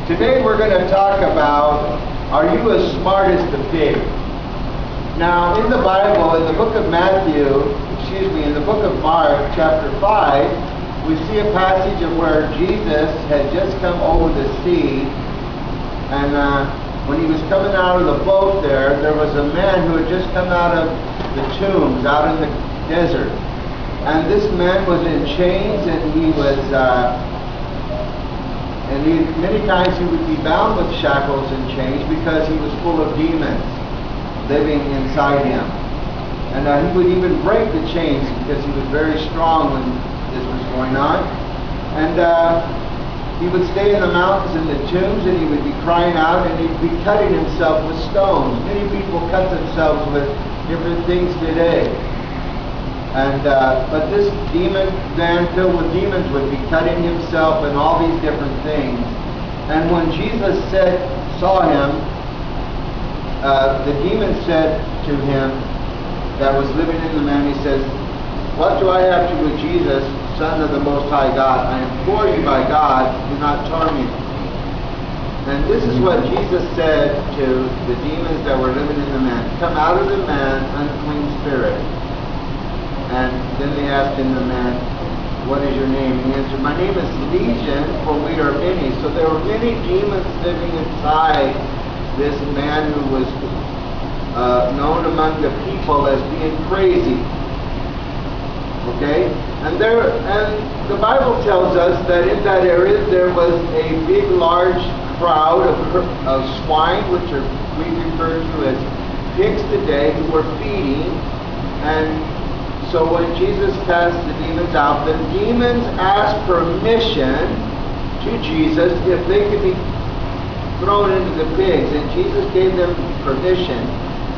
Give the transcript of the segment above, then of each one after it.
Today we're going to talk about, are you as smart as the pig? Now, in the Bible, in the book of in the book of Mark, chapter 5, we see a passage of where Jesus had just come over the sea, and when he was coming out of the boat there was a man who had just come out of the tombs, out in the desert. And this man was in chains, and he was, many times he would be bound with shackles and chains because he was full of demons living inside him. And he would even break the chains because he was very strong when this was going on. And he would stay in the mountains and the tombs, and he would be crying out, and he'd be cutting himself with stones. Many people cut themselves with different things today. And but this demon man filled with demons would be cutting himself and all these different things. And when Jesus saw him, the demon said to him that was living in the man, he says, "What do I have to do with Jesus, Son of the Most High God? I implore you by God, do not torment me." And this is what Jesus said to the demons that were living in the man: "Come out of the man, unclean spirit." And then they asked him, the man, "What is your name?" And he answered, "My name is Legion, for we are many." So there were many demons living inside this man who was known among the people as being crazy. Okay? And the Bible tells us that in that area there was a big, large crowd of swine, which we refer to as pigs today, who were feeding. And so when Jesus cast the demons out, the demons asked permission to Jesus if they could be thrown into the pigs, and Jesus gave them permission.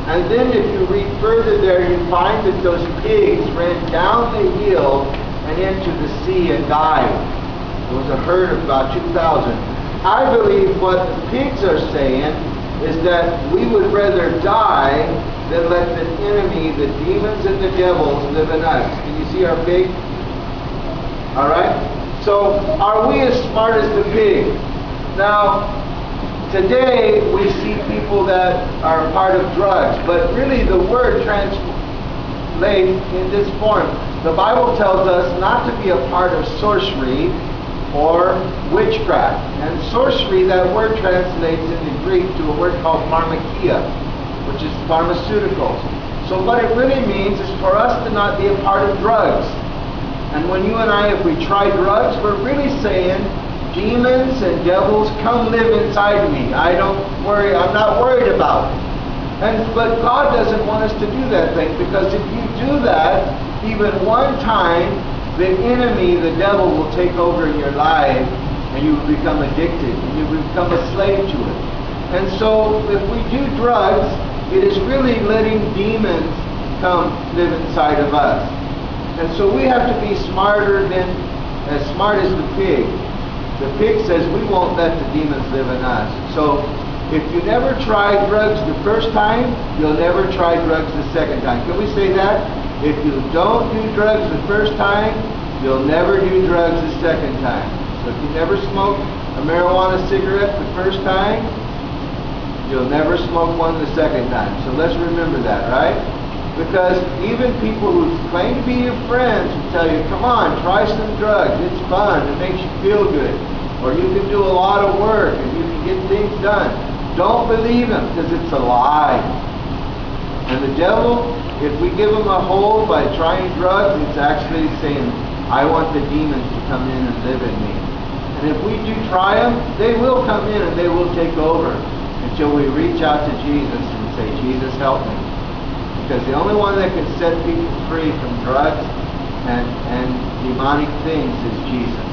And then if you read further there, you find that those pigs ran down the hill and into the sea and died. There was a herd of about 2,000. I believe what the pigs are saying is that we would rather die than let the enemy, the demons and the devils, live in us. Can you see our pig? Alright? So, are we as smart as the pig? Now, today we see people that are part of drugs, but really the word translates in this form. The Bible tells us not to be a part of sorcery or witchcraft. And sorcery, that word translates in the Greek to a word called pharmakia, which is pharmaceuticals. So what it really means is for us to not be a part of drugs. And when you and I, if we try drugs, we're really saying, demons and devils, come live inside me. I'm not worried about it. But God doesn't want us to do that thing, because if you do that, even one time, the enemy, the devil, will take over your life, and you will become addicted, and you will become a slave to it. And so, if we do drugs, it is really letting demons come live inside of us. And so we have to be as smart as the pig. The pig says we won't let the demons live in us. So if you never try drugs the first time, you'll never try drugs the second time. Can we say that? If you don't do drugs the first time, you'll never do drugs the second time. So if you never smoke a marijuana cigarette the first time, you'll never smoke one the second time. So let's remember that, right? Because even people who claim to be your friends will tell you, "Come on, try some drugs. It's fun. It makes you feel good. Or you can do a lot of work and you can get things done." Don't believe them, because it's a lie. And the devil, if we give him a hold by trying drugs, it's actually saying, "I want the demons to come in and live in me." And if we do try them, they will come in and they will take over, until we reach out to Jesus and say, "Jesus, help me." Because the only one that can set people free from drugs and demonic things is Jesus.